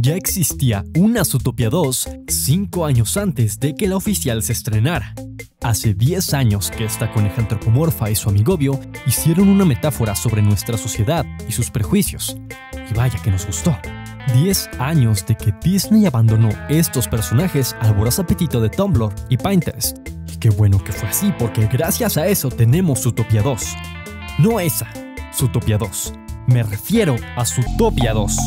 Ya existía una Zootopia 2 5 años antes de que la oficial se estrenara. Hace 10 años que esta coneja antropomorfa y su amigobio hicieron una metáfora sobre nuestra sociedad y sus prejuicios. Y vaya que nos gustó. 10 años de que Disney abandonó estos personajes al voraz apetito de Tumblr y Pinterest. Y qué bueno que fue así, porque gracias a eso tenemos Zootopia 2. No esa, Zootopia 2. Me refiero a Zootopia 2.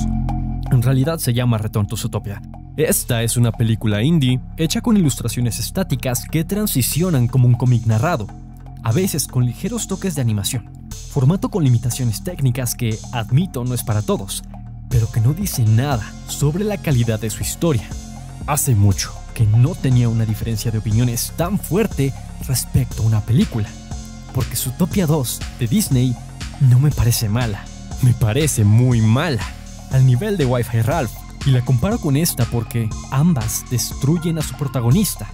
En realidad se llama Return to Zootopia. Esta es una película indie hecha con ilustraciones estáticas que transicionan como un cómic narrado, a veces con ligeros toques de animación. Formato con limitaciones técnicas que, admito, no es para todos, pero que no dice nada sobre la calidad de su historia. Hace mucho que no tenía una diferencia de opiniones tan fuerte respecto a una película, porque Zootopia 2 de Disney no me parece mala, me parece muy mala, al nivel de Wi-Fi Ralph, y la comparo con esta porque ambas destruyen a su protagonista.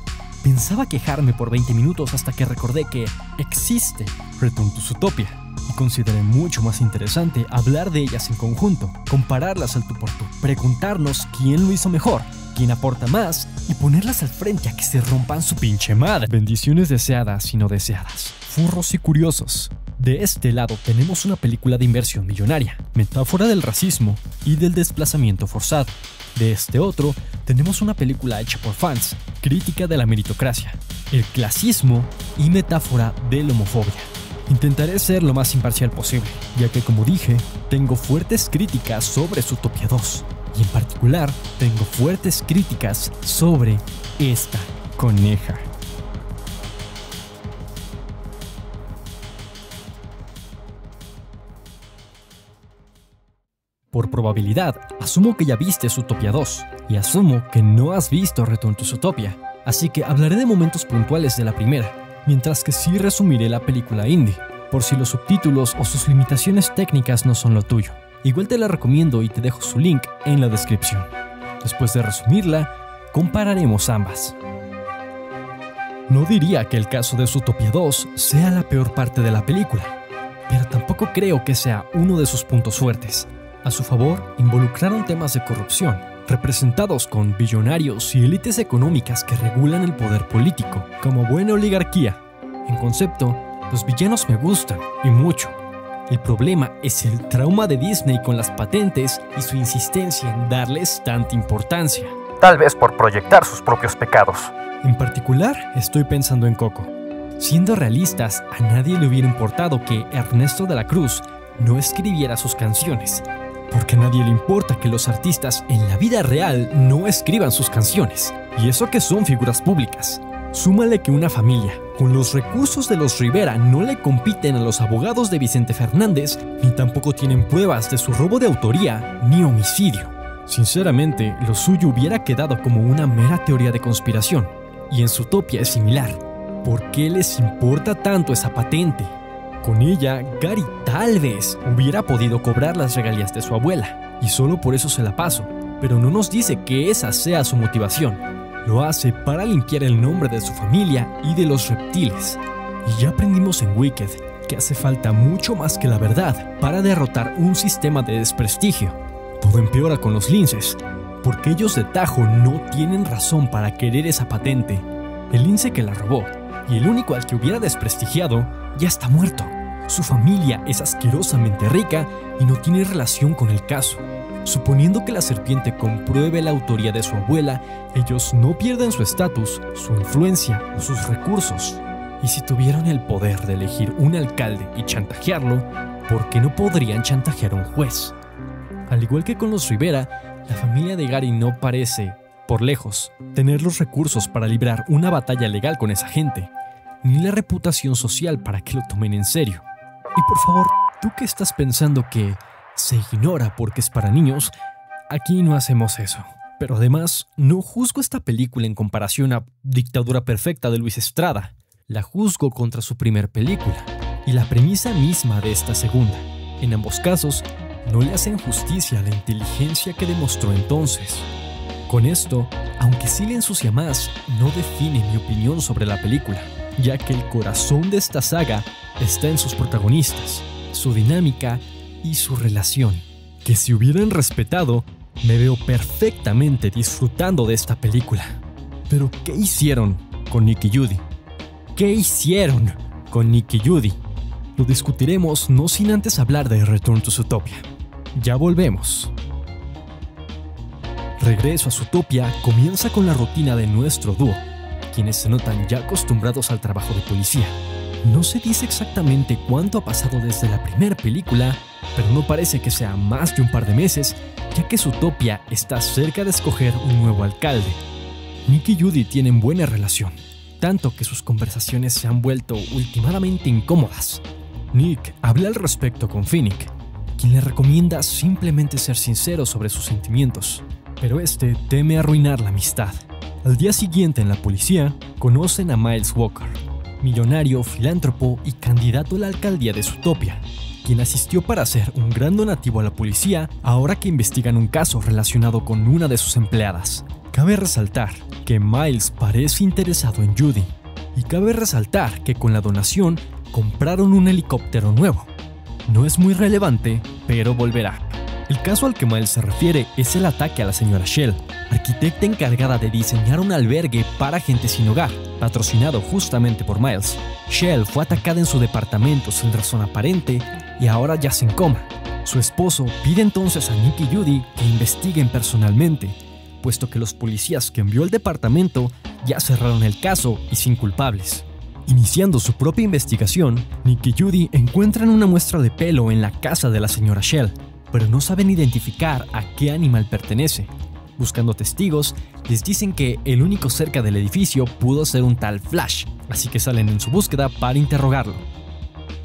Pensaba quejarme por 20 minutos hasta que recordé que existe Return to Zootopia, y consideré mucho más interesante hablar de ellas en conjunto, compararlas al tú por tú, preguntarnos quién lo hizo mejor, quién aporta más, y ponerlas al frente a que se rompan su pinche madre. Bendiciones deseadas y no deseadas, furros y curiosos. De este lado tenemos una película de inversión millonaria, metáfora del racismo y del desplazamiento forzado. De este otro tenemos una película hecha por fans, crítica de la meritocracia, el clasismo y metáfora de la homofobia. Intentaré ser lo más imparcial posible, ya que como dije, tengo fuertes críticas sobre Zootopia 2, y en particular tengo fuertes críticas sobre esta coneja. Por probabilidad, asumo que ya viste Zootopia 2, y asumo que no has visto Return to Zootopia, así que hablaré de momentos puntuales de la primera, mientras que sí resumiré la película indie, por si los subtítulos o sus limitaciones técnicas no son lo tuyo. Igual te la recomiendo y te dejo su link en la descripción. Después de resumirla, compararemos ambas. No diría que el caso de Zootopia 2 sea la peor parte de la película, pero tampoco creo que sea uno de sus puntos fuertes. A su favor, involucraron temas de corrupción, representados con billonarios y élites económicas que regulan el poder político, como buena oligarquía. En concepto, los villanos me gustan, y mucho. El problema es el trauma de Disney con las patentes y su insistencia en darles tanta importancia. Tal vez por proyectar sus propios pecados. En particular, estoy pensando en Coco. Siendo realistas, a nadie le hubiera importado que Ernesto de la Cruz no escribiera sus canciones, porque a nadie le importa que los artistas en la vida real no escriban sus canciones, y eso que son figuras públicas. Súmale que una familia, con los recursos de los Rivera, no le compiten a los abogados de Vicente Fernández, ni tampoco tienen pruebas de su robo de autoría ni homicidio. Sinceramente, lo suyo hubiera quedado como una mera teoría de conspiración, y en Zootopia es similar. ¿Por qué les importa tanto esa patente? Con ella, Gary tal vez hubiera podido cobrar las regalías de su abuela, y solo por eso se la pasó, pero no nos dice que esa sea su motivación. Lo hace para limpiar el nombre de su familia y de los reptiles. Y ya aprendimos en Wicked que hace falta mucho más que la verdad para derrotar un sistema de desprestigio. Todo empeora con los linces, porque ellos de tajo no tienen razón para querer esa patente. El lince que la robó, y el único al que hubiera desprestigiado, ya está muerto. Su familia es asquerosamente rica y no tiene relación con el caso. Suponiendo que la serpiente compruebe la autoría de su abuela, ellos no pierden su estatus, su influencia o sus recursos. Y si tuvieron el poder de elegir un alcalde y chantajearlo, ¿por qué no podrían chantajear a un juez? Al igual que con los Rivera, la familia de Gary no parece, por lejos, tener los recursos para librar una batalla legal con esa gente, ni la reputación social para que lo tomen en serio. Y por favor, tú que estás pensando que se ignora porque es para niños, aquí no hacemos eso. Pero además, no juzgo esta película en comparación a Dictadura Perfecta de Luis Estrada. La juzgo contra su primer película y la premisa misma de esta segunda. En ambos casos, no le hacen justicia a la inteligencia que demostró entonces. Con esto, aunque sí le ensucia más, no define mi opinión sobre la película, ya que el corazón de esta saga está en sus protagonistas, su dinámica y su relación, que si hubieran respetado, Me veo perfectamente disfrutando de esta película. Pero, ¿qué hicieron con Nick y Judy? ¿Qué hicieron con Nick y Judy? Lo discutiremos no sin antes hablar de Return to Zootopia. Ya volvemos. Regreso a Zootopia comienza con la rutina de nuestro dúo, quienes se notan ya acostumbrados al trabajo de policía. No se dice exactamente cuánto ha pasado desde la primera película, pero no parece que sea más de un par de meses, ya que Zootopia está cerca de escoger un nuevo alcalde. Nick y Judy tienen buena relación, tanto que sus conversaciones se han vuelto últimamente incómodas. Nick habla al respecto con Finnick, quien le recomienda simplemente ser sincero sobre sus sentimientos, pero este teme arruinar la amistad. Al día siguiente en la policía, conocen a Miles Walker, millonario, filántropo y candidato a la alcaldía de Zootopia, quien asistió para hacer un gran donativo a la policía ahora que investigan un caso relacionado con una de sus empleadas. Cabe resaltar que Miles parece interesado en Judy, y cabe resaltar que con la donación compraron un helicóptero nuevo. No es muy relevante, pero volverá. El caso al que Miles se refiere es el ataque a la señora Shell, arquitecta encargada de diseñar un albergue para gente sin hogar, patrocinado justamente por Miles. Shell fue atacada en su departamento sin razón aparente y ahora yace en coma. Su esposo pide entonces a Nick y Judy que investiguen personalmente, puesto que los policías que envió al departamento ya cerraron el caso y sin culpables. Iniciando su propia investigación, Nick y Judy encuentran una muestra de pelo en la casa de la señora Shell, pero no saben identificar a qué animal pertenece. Buscando testigos, les dicen que el único cerca del edificio pudo ser un tal Flash, así que salen en su búsqueda para interrogarlo.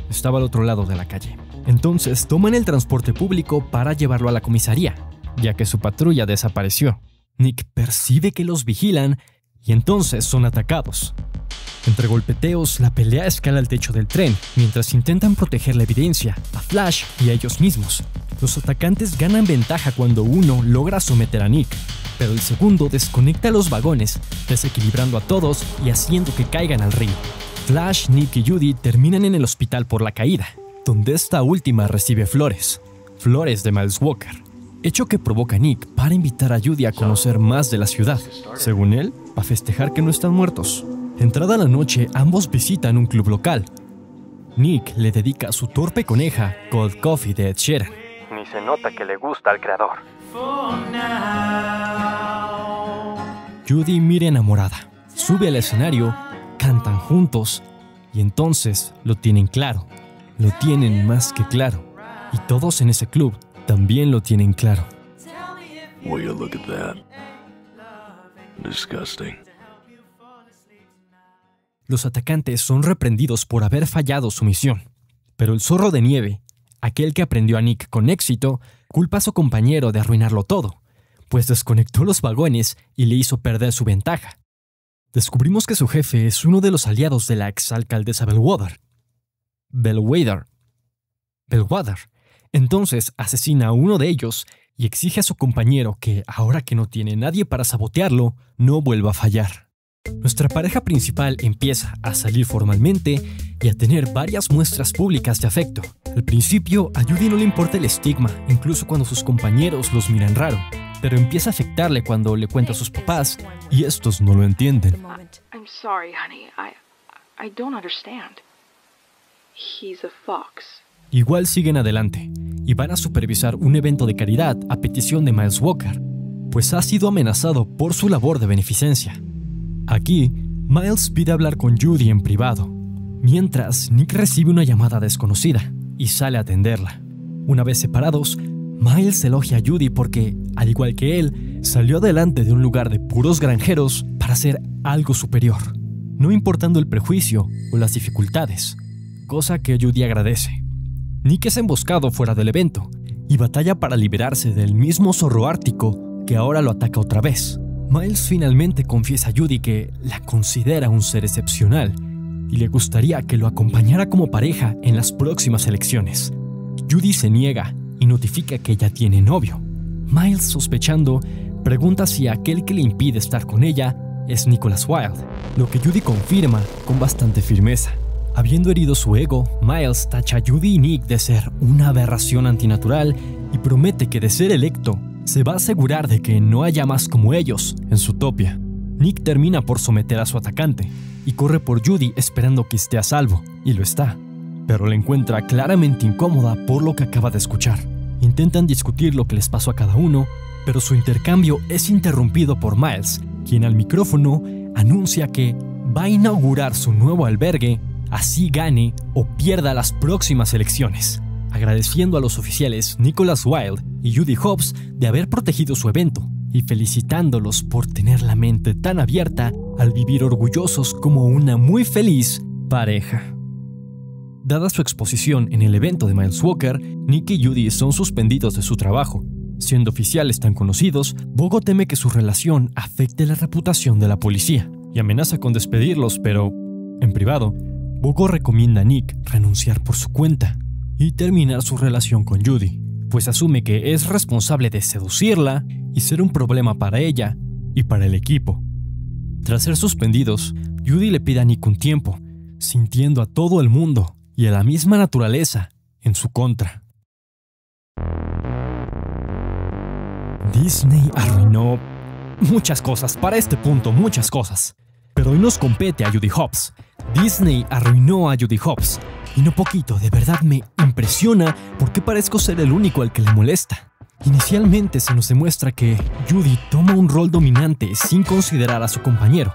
Estaba al otro lado de la calle. Entonces toman el transporte público para llevarlo a la comisaría, ya que su patrulla desapareció. Nick percibe que los vigilan y entonces son atacados. Entre golpeteos, la pelea escala al techo del tren, mientras intentan proteger la evidencia, a Flash y a ellos mismos. Los atacantes ganan ventaja cuando uno logra someter a Nick, pero el segundo desconecta los vagones, desequilibrando a todos y haciendo que caigan al río. Flash, Nick y Judy terminan en el hospital por la caída, donde esta última recibe flores de Miles Walker, hecho que provoca a Nick para invitar a Judy a conocer más de la ciudad, según él, para festejar que no están muertos. Entrada la noche, ambos visitan un club local. Nick le dedica su torpe coneja Cold Coffee de Ed Sheeran. Ni se nota que le gusta al creador. Judy mira enamorada, sube al escenario, cantan juntos y entonces lo tienen claro. Lo tienen más que claro. Y todos en ese club también lo tienen claro. Will you look at that? Disgusting. Los atacantes son reprendidos por haber fallado su misión, pero el zorro de nieve, aquel que aprendió a Nick con éxito, culpa a su compañero de arruinarlo todo, pues desconectó los vagones y le hizo perder su ventaja. Descubrimos que su jefe es uno de los aliados de la exalcaldesa Bellwether. Entonces asesina a uno de ellos y exige a su compañero que, ahora que no tiene nadie para sabotearlo, no vuelva a fallar. Nuestra pareja principal empieza a salir formalmente y a tener varias muestras públicas de afecto. Al principio, a Judy no le importa el estigma, incluso cuando sus compañeros los miran raro, pero empieza a afectarle cuando le cuenta a sus papás y estos no lo entienden. I'm sorry, honey. I don't understand. He's a fox. Igual siguen adelante y van a supervisar un evento de caridad a petición de Miles Walker, pues ha sido amenazado por su labor de beneficencia. Aquí, Miles pide hablar con Judy en privado, mientras Nick recibe una llamada desconocida y sale a atenderla. Una vez separados, Miles elogia a Judy porque, al igual que él, salió adelante de un lugar de puros granjeros para hacer algo superior, no importando el prejuicio o las dificultades, cosa que Judy agradece. Nick es emboscado fuera del evento y batalla para liberarse del mismo zorro ártico que ahora lo ataca otra vez. Miles finalmente confiesa a Judy que la considera un ser excepcional y le gustaría que lo acompañara como pareja en las próximas elecciones. Judy se niega y notifica que ella tiene novio. Miles, sospechando, pregunta si aquel que le impide estar con ella es Nicholas Wilde, lo que Judy confirma con bastante firmeza. Habiendo herido su ego, Miles tacha a Judy y Nick de ser una aberración antinatural y promete que de ser electo, se va a asegurar de que no haya más como ellos en Zootopia. Nick termina por someter a su atacante y corre por Judy esperando que esté a salvo, y lo está, pero la encuentra claramente incómoda por lo que acaba de escuchar. Intentan discutir lo que les pasó a cada uno, pero su intercambio es interrumpido por Miles, quien al micrófono anuncia que va a inaugurar su nuevo albergue, así gane o pierda las próximas elecciones, agradeciendo a los oficiales Nicholas Wilde y Judy Hopps de haber protegido su evento y felicitándolos por tener la mente tan abierta al vivir orgullosos como una muy feliz pareja. Dada su exposición en el evento de Miles Walker, Nick y Judy son suspendidos de su trabajo. Siendo oficiales tan conocidos, Bogo teme que su relación afecte la reputación de la policía y amenaza con despedirlos, pero, en privado, Bogo recomienda a Nick renunciar por su cuenta y terminar su relación con Judy, pues asume que es responsable de seducirla y ser un problema para ella y para el equipo. Tras ser suspendidos, Judy le pide a Nick un tiempo, sintiendo a todo el mundo y a la misma naturaleza en su contra. Disney arruinó muchas cosas, para este punto muchas cosas. Pero hoy nos compete a Judy Hopps. Disney arruinó a Judy Hopps. Y no poquito, de verdad me impresiona porque parezco ser el único al que le molesta. Inicialmente se nos demuestra que Judy toma un rol dominante sin considerar a su compañero,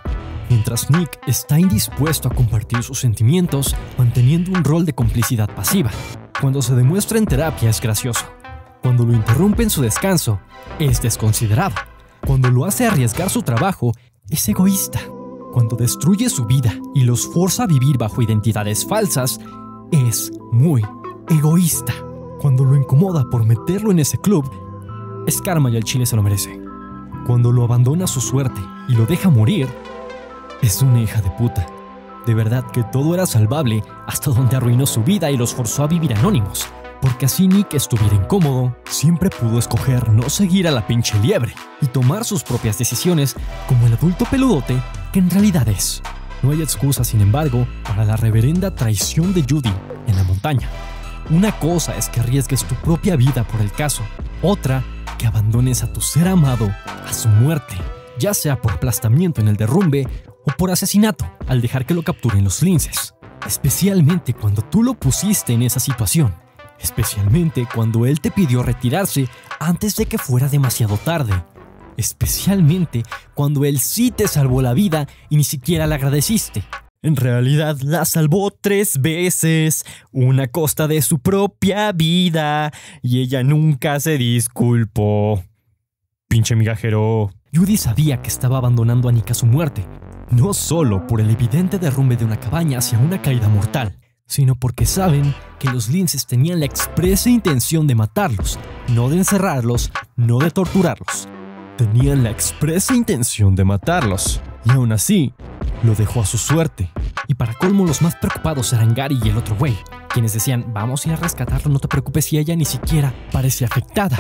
mientras Nick está indispuesto a compartir sus sentimientos, manteniendo un rol de complicidad pasiva. Cuando se demuestra en terapia es gracioso. Cuando lo interrumpe en su descanso, es desconsiderado. Cuando lo hace arriesgar su trabajo, es egoísta. Cuando destruye su vida y los forza a vivir bajo identidades falsas, es muy egoísta. Cuando lo incomoda por meterlo en ese club, es karma y el chile se lo merece. Cuando lo abandona a su suerte y lo deja morir, es una hija de puta. De verdad que todo era salvable hasta donde arruinó su vida y los forzó a vivir anónimos. Porque así Nick estuviera incómodo, siempre pudo escoger no seguir a la pinche liebre y tomar sus propias decisiones como el adulto peludote que en realidad es. No hay excusa, sin embargo, para la reverenda traición de Judy en la montaña. Una cosa es que arriesgues tu propia vida por el caso, otra que abandones a tu ser amado a su muerte, ya sea por aplastamiento en el derrumbe o por asesinato al dejar que lo capturen los linces. Especialmente cuando tú lo pusiste en esa situación. Especialmente cuando él te pidió retirarse antes de que fuera demasiado tarde. Especialmente cuando él sí te salvó la vida y ni siquiera le agradeciste. En realidad la salvó 3 veces, una a costa de su propia vida, y ella nunca se disculpó. Pinche migajero. Judy sabía que estaba abandonando a Nick a su muerte, no solo por el evidente derrumbe de una cabaña hacia una caída mortal, sino porque saben que los linces tenían la expresa intención de matarlos, no de encerrarlos, no de torturarlos. Tenían la expresa intención de matarlos, y aún así, lo dejó a su suerte. Y para colmo, los más preocupados eran Gary y el otro güey, quienes decían, vamos a ir a rescatarlo, no te preocupes, y ella ni siquiera parecía afectada.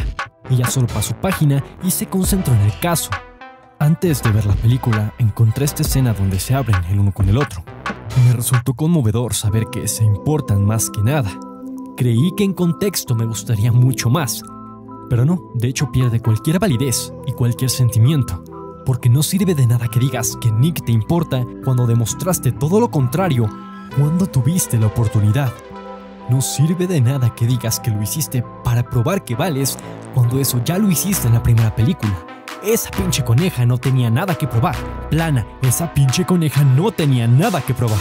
Ella solo pasó página y se concentró en el caso. Antes de ver la película, encontré esta escena donde se abren el uno con el otro. Me resultó conmovedor saber que se importan más que nada. Creí que en contexto me gustaría mucho más, pero no, de hecho pierde cualquier validez y cualquier sentimiento, porque no sirve de nada que digas que Nick te importa cuando demostraste todo lo contrario cuando tuviste la oportunidad. No sirve de nada que digas que lo hiciste para probar que vales cuando eso ya lo hiciste en la primera película. Esa pinche coneja no tenía nada que probar. Plana, esa pinche coneja no tenía nada que probar.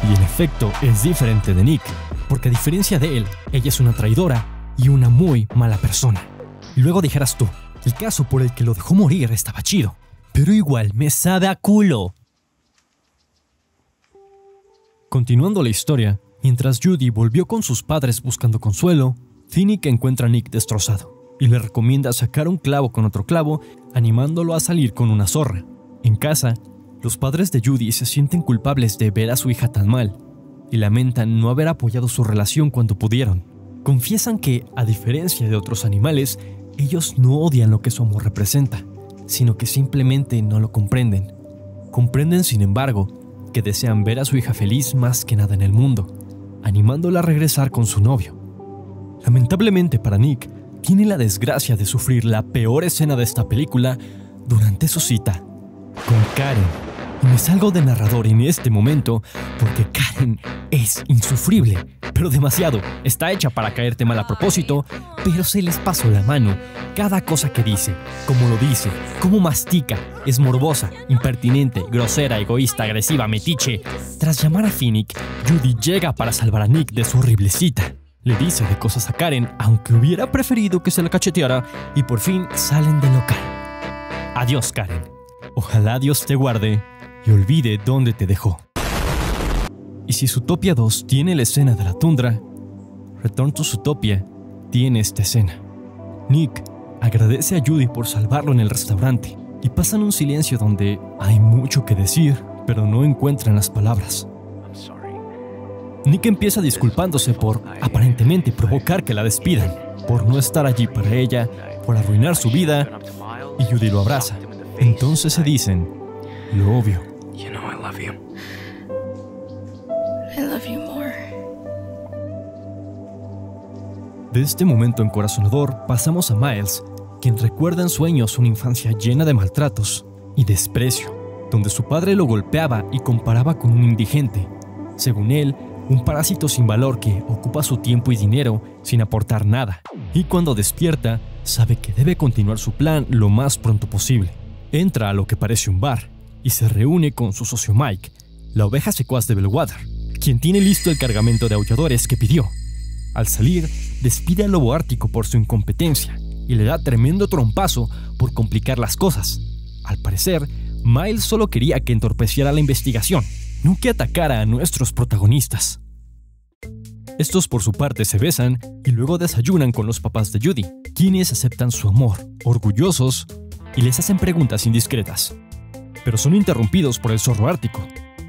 Y en efecto, es diferente de Nick, porque a diferencia de él, ella es una traidora y una muy mala persona. Y luego dijeras tú, el caso por el que lo dejó morir estaba chido, pero igual me sabe a culo. Continuando la historia, mientras Judy volvió con sus padres buscando consuelo, Finnick encuentra a Nick destrozado y le recomienda sacar un clavo con otro clavo, animándolo a salir con una zorra. En casa, los padres de Judy se sienten culpables de ver a su hija tan mal y lamentan no haber apoyado su relación cuando pudieron. Confiesan que, a diferencia de otros animales, ellos no odian lo que su amor representa, sino que simplemente no lo comprenden. Comprenden, sin embargo, que desean ver a su hija feliz más que nada en el mundo, animándola a regresar con su novio. Lamentablemente para Nick, tiene la desgracia de sufrir la peor escena de esta película durante su cita con Karen. Y me salgo de narrador en este momento porque Karen es insufrible, pero demasiado. Está hecha para caerte mal a propósito, pero se les pasó la mano. Cada cosa que dice, cómo lo dice, cómo mastica, es morbosa, impertinente, grosera, egoísta, agresiva, metiche. Tras llamar a Finnick, Judy llega para salvar a Nick de su horrible cita. Le dice de cosas a Karen, aunque hubiera preferido que se la cacheteara, y por fin salen del local. Adiós, Karen. Ojalá Dios te guarde y olvide dónde te dejó. Y si Zootopia 2 tiene la escena de la tundra, Return to Zootopia tiene esta escena. Nick agradece a Judy por salvarlo en el restaurante y pasan un silencio donde hay mucho que decir, pero no encuentran las palabras. Nick empieza disculpándose por, aparentemente, provocar que la despidan, por no estar allí para ella, por arruinar su vida, y Judy lo abraza. Entonces se dicen lo obvio. You know I love you. I love you more. De este momento encorazonador pasamos a Miles, quien recuerda en sueños una infancia llena de maltratos y desprecio, donde su padre lo golpeaba y comparaba con un indigente. Según él, un parásito sin valor que ocupa su tiempo y dinero sin aportar nada. Y cuando despierta, sabe que debe continuar su plan lo más pronto posible. Entra a lo que parece un bar y se reúne con su socio Mike, la oveja secuaz de Bellwater, quien tiene listo el cargamento de aulladores que pidió. Al salir, despide al lobo ártico por su incompetencia y le da tremendo trompazo por complicar las cosas. Al parecer, Miles solo quería que entorpeciera la investigación, no que atacara a nuestros protagonistas. Estos por su parte se besan y luego desayunan con los papás de Judy, quienes aceptan su amor, orgullosos, y les hacen preguntas indiscretas. Pero son interrumpidos por el zorro ártico,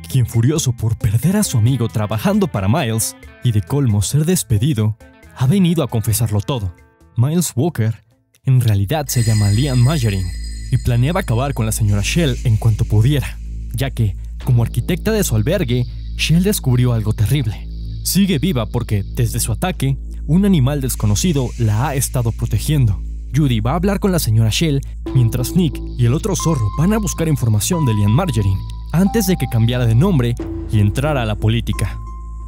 quien, furioso por perder a su amigo trabajando para Miles y de colmo ser despedido, ha venido a confesarlo todo. Miles Walker en realidad se llama Liam Margarine y planeaba acabar con la señora Shell en cuanto pudiera, ya que, como arquitecta de su albergue, Shell descubrió algo terrible. Sigue viva porque, desde su ataque, un animal desconocido la ha estado protegiendo. Judy va a hablar con la señora Shell, mientras Nick y el otro zorro van a buscar información de Liam Margarine antes de que cambiara de nombre y entrara a la política.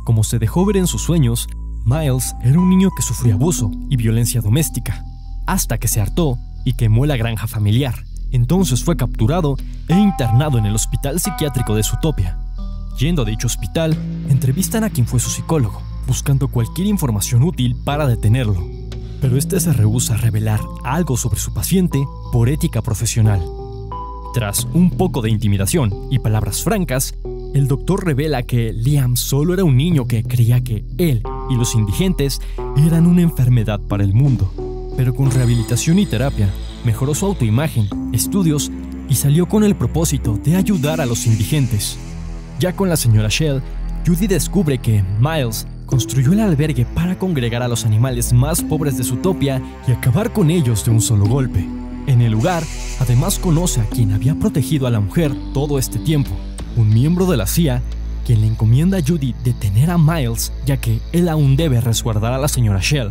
Como se dejó ver en sus sueños, Miles era un niño que sufrió abuso y violencia doméstica, hasta que se hartó y quemó la granja familiar. Entonces fue capturado e internado en el hospital psiquiátrico de Zootopia. Yendo a dicho hospital, entrevistan a quien fue su psicólogo, buscando cualquier información útil para detenerlo. Pero este se rehúsa a revelar algo sobre su paciente por ética profesional. Tras un poco de intimidación y palabras francas, el doctor revela que Liam solo era un niño que creía que él y los indigentes eran una enfermedad para el mundo. Pero con rehabilitación y terapia, mejoró su autoimagen, estudios y salió con el propósito de ayudar a los indigentes. Ya con la señora Shell, Judy descubre que Miles construyó el albergue para congregar a los animales más pobres de Zootopia y acabar con ellos de un solo golpe. En el lugar, además conoce a quien había protegido a la mujer todo este tiempo, un miembro de la CIA, quien le encomienda a Judy detener a Miles, ya que él aún debe resguardar a la señora Shell.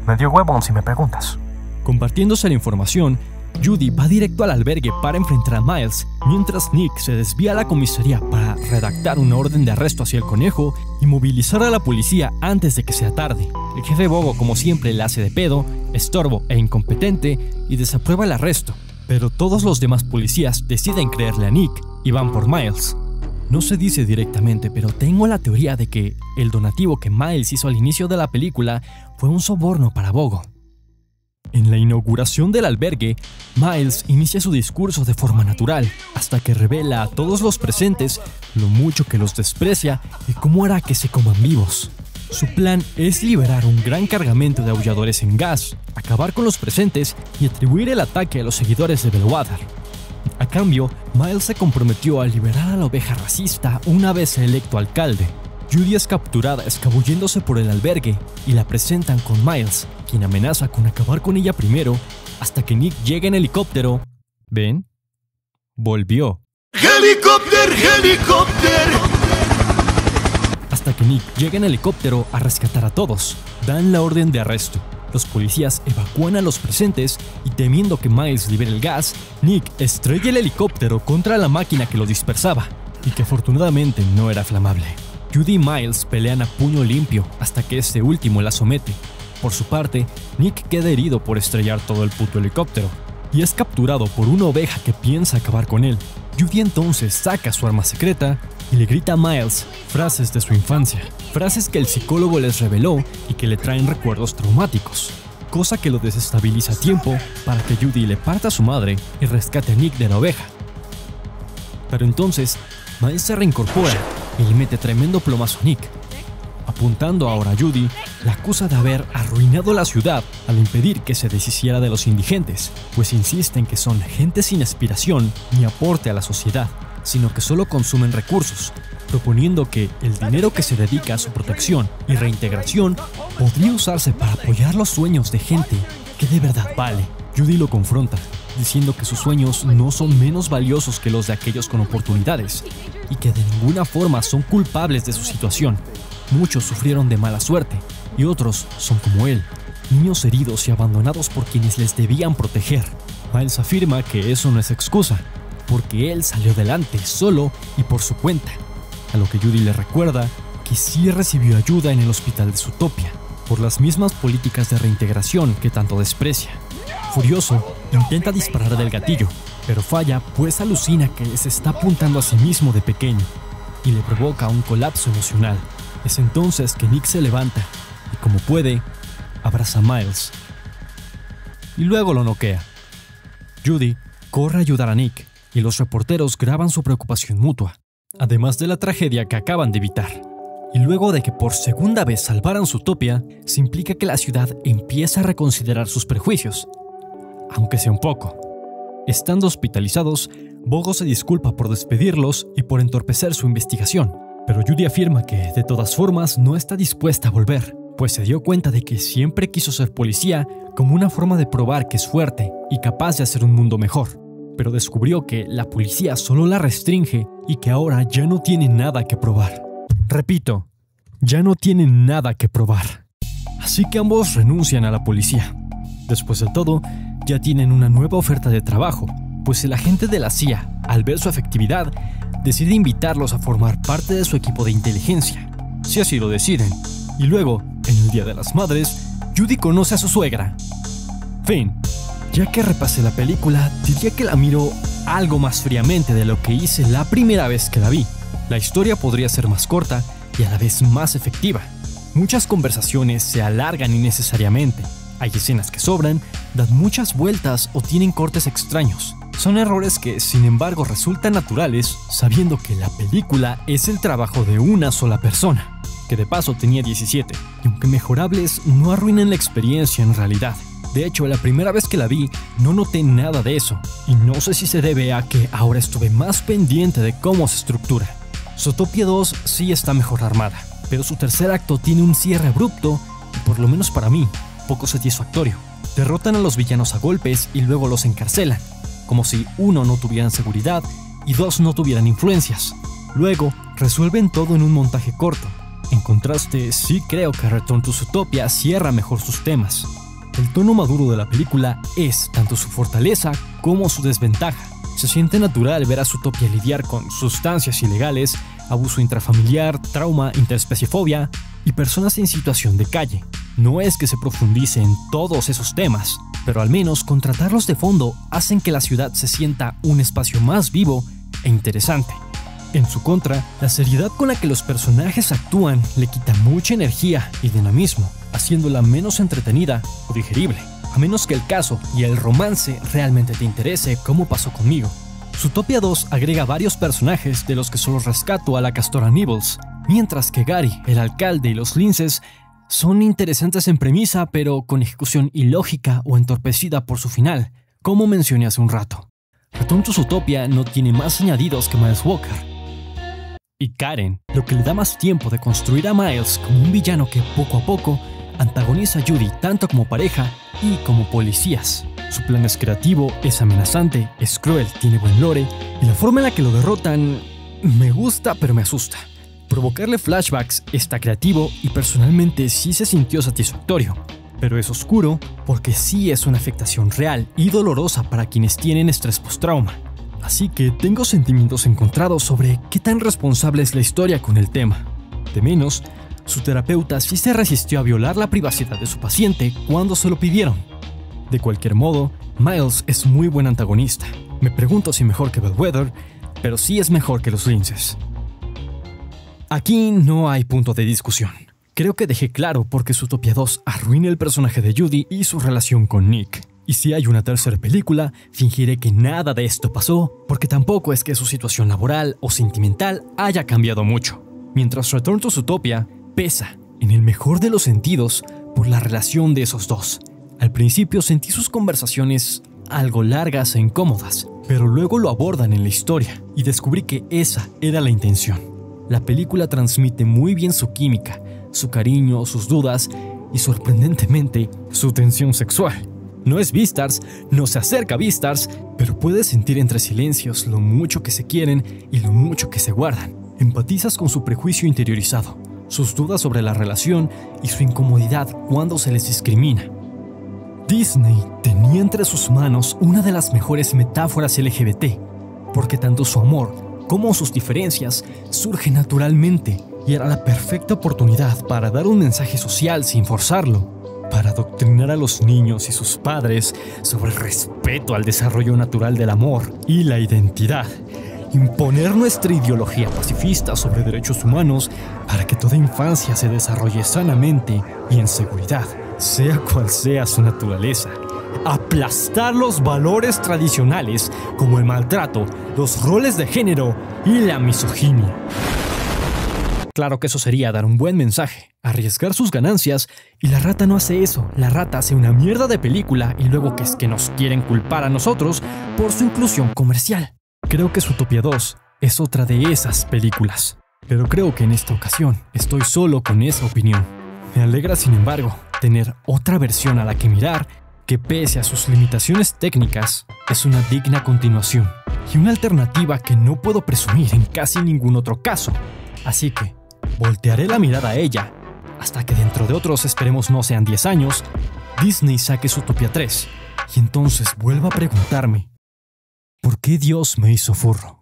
Medio huevón si me preguntas. Compartiéndose la información, Judy va directo al albergue para enfrentar a Miles, mientras Nick se desvía a la comisaría para redactar una orden de arresto hacia el conejo y movilizar a la policía antes de que sea tarde. El jefe Bogo, como siempre, le hace de pedo, estorbo e incompetente y desaprueba el arresto, pero todos los demás policías deciden creerle a Nick y van por Miles. No se dice directamente, pero tengo la teoría de que el donativo que Miles hizo al inicio de la película fue un soborno para Bogo. En la inauguración del albergue, Miles inicia su discurso de forma natural, hasta que revela a todos los presentes lo mucho que los desprecia y cómo hará que se coman vivos. Su plan es liberar un gran cargamento de aulladores en gas, acabar con los presentes y atribuir el ataque a los seguidores de Bellwater. A cambio, Miles se comprometió a liberar a la oveja racista una vez electo alcalde. Judy es capturada escabulléndose por el albergue y la presentan con Miles, quien amenaza con acabar con ella primero hasta que Nick llega en helicóptero. ¿Ven? Volvió. ¡Helicóptero, helicóptero! Hasta que Nick llega en helicóptero a rescatar a todos. Dan la orden de arresto. Los policías evacúan a los presentes y temiendo que Miles libere el gas, Nick estrella el helicóptero contra la máquina que lo dispersaba y que afortunadamente no era flamable. Judy y Miles pelean a puño limpio hasta que este último la somete. Por su parte, Nick queda herido por estrellar todo el puto helicóptero y es capturado por una oveja que piensa acabar con él. Judy entonces saca su arma secreta y le grita a Miles frases de su infancia, frases que el psicólogo les reveló y que le traen recuerdos traumáticos, cosa que lo desestabiliza a tiempo para que Judy le parta a su madre y rescate a Nick de la oveja. Pero entonces, Miles se reincorpora y le mete tremendo plomazo a Nick. Apuntando ahora a Judy, la acusa de haber arruinado la ciudad al impedir que se deshiciera de los indigentes, pues insiste en que son gente sin aspiración ni aporte a la sociedad, sino que solo consumen recursos, proponiendo que el dinero que se dedica a su protección y reintegración podría usarse para apoyar los sueños de gente que de verdad vale. Judy lo confronta, diciendo que sus sueños no son menos valiosos que los de aquellos con oportunidades y que de ninguna forma son culpables de su situación. Muchos sufrieron de mala suerte y otros son como él, niños heridos y abandonados por quienes les debían proteger. Miles afirma que eso no es excusa, porque él salió adelante solo y por su cuenta, a lo que Judy le recuerda que sí recibió ayuda en el hospital de Zootopia por las mismas políticas de reintegración que tanto desprecia. Furioso, intenta disparar del gatillo, pero falla pues alucina que se está apuntando a sí mismo de pequeño y le provoca un colapso emocional. Es entonces que Nick se levanta y como puede, abraza a Miles y luego lo noquea. Judy corre a ayudar a Nick y los reporteros graban su preocupación mutua, además de la tragedia que acaban de evitar. Y luego de que por segunda vez salvaran Zootopia, se implica que la ciudad empieza a reconsiderar sus prejuicios, aunque sea un poco. Estando hospitalizados, Bogo se disculpa por despedirlos y por entorpecer su investigación, pero Judy afirma que, de todas formas, no está dispuesta a volver, pues se dio cuenta de que siempre quiso ser policía como una forma de probar que es fuerte y capaz de hacer un mundo mejor, pero descubrió que la policía solo la restringe y que ahora ya no tiene nada que probar. Repito, ya no tienen nada que probar. Así que ambos renuncian a la policía. Después de todo, ya tienen una nueva oferta de trabajo, pues el agente de la CIA, al ver su efectividad, decide invitarlos a formar parte de su equipo de inteligencia, si así lo deciden. Y luego, en el Día de las Madres, Judy conoce a su suegra. Fin. Ya que repasé la película, diría que la miro algo más fríamente de lo que hice la primera vez que la vi. La historia podría ser más corta y a la vez más efectiva. Muchas conversaciones se alargan innecesariamente. Hay escenas que sobran, dan muchas vueltas o tienen cortes extraños. Son errores que, sin embargo, resultan naturales, sabiendo que la película es el trabajo de una sola persona, que de paso tenía 17, y aunque mejorables, no arruinan la experiencia en realidad. De hecho, la primera vez que la vi, no noté nada de eso, y no sé si se debe a que ahora estuve más pendiente de cómo se estructura. Zootopia 2 sí está mejor armada, pero su tercer acto tiene un cierre abrupto y, por lo menos para mí, poco satisfactorio. Derrotan a los villanos a golpes y luego los encarcelan, como si 1 no tuvieran seguridad y 2 no tuvieran influencias. Luego, resuelven todo en un montaje corto. En contraste, sí creo que Return to Zootopia cierra mejor sus temas. El tono maduro de la película es tanto su fortaleza como su desventaja. Se siente natural ver a Zootopia lidiar con sustancias ilegales, abuso intrafamiliar, trauma, interespeciefobia y personas en situación de calle. No es que se profundice en todos esos temas, pero al menos con tratarlos de fondo hacen que la ciudad se sienta un espacio más vivo e interesante. En su contra, la seriedad con la que los personajes actúan le quita mucha energía y dinamismo, haciéndola menos entretenida o digerible, a menos que el caso y el romance realmente te interese, como pasó conmigo. Zootopia 2 agrega varios personajes de los que solo rescato a la castora Nibbles, mientras que Gary, el alcalde y los linces son interesantes en premisa, pero con ejecución ilógica o entorpecida por su final, como mencioné hace un rato. Return to Zootopia no tiene más añadidos que Miles Walker y Karen, lo que le da más tiempo de construir a Miles como un villano que poco a poco antagoniza a Judy tanto como pareja y como policías. Su plan es creativo, es amenazante, es cruel, tiene buen lore y la forma en la que lo derrotan me gusta pero me asusta. Provocarle flashbacks está creativo y personalmente sí se sintió satisfactorio. Pero es oscuro porque sí es una afectación real y dolorosa para quienes tienen estrés postrauma. Así que tengo sentimientos encontrados sobre qué tan responsable es la historia con el tema. De menos, su terapeuta sí se resistió a violar la privacidad de su paciente cuando se lo pidieron. De cualquier modo, Miles es muy buen antagonista. Me pregunto si mejor que Bellwether, pero sí es mejor que los linces. Aquí no hay punto de discusión. Creo que dejé claro por qué Zootopia 2 arruina el personaje de Judy y su relación con Nick. Y si hay una tercera película, fingiré que nada de esto pasó, porque tampoco es que su situación laboral o sentimental haya cambiado mucho. Mientras Return to Zootopia pesa, en el mejor de los sentidos, por la relación de esos dos. Al principio sentí sus conversaciones algo largas e incómodas, pero luego lo abordan en la historia y descubrí que esa era la intención. La película transmite muy bien su química, su cariño, sus dudas y, sorprendentemente, su tensión sexual. No es Beastars, no se acerca a Beastars, pero puedes sentir entre silencios lo mucho que se quieren y lo mucho que se guardan. Empatizas con su prejuicio interiorizado, sus dudas sobre la relación y su incomodidad cuando se les discrimina. Disney tenía entre sus manos una de las mejores metáforas LGBT, porque tanto su amor como sus diferencias surgen naturalmente y era la perfecta oportunidad para dar un mensaje social sin forzarlo, para adoctrinar a los niños y sus padres sobre el respeto al desarrollo natural del amor y la identidad, imponer nuestra ideología pacifista sobre derechos humanos para que toda infancia se desarrolle sanamente y en seguridad, sea cual sea su naturaleza. Aplastar los valores tradicionales como el maltrato, los roles de género y la misoginia. Claro que eso sería dar un buen mensaje, arriesgar sus ganancias, y la rata no hace eso. La rata hace una mierda de película y luego que es que nos quieren culpar a nosotros por su inclusión comercial. Creo que Zootopia 2 es otra de esas películas, pero creo que en esta ocasión estoy solo con esa opinión. Me alegra, sin embargo, tener otra versión a la que mirar que, pese a sus limitaciones técnicas, es una digna continuación y una alternativa que no puedo presumir en casi ningún otro caso. Así que voltearé la mirada a ella hasta que dentro de otros, esperemos no sean 10 años, Disney saque Zootopia 3 y entonces vuelva a preguntarme ¿por qué Dios me hizo furro?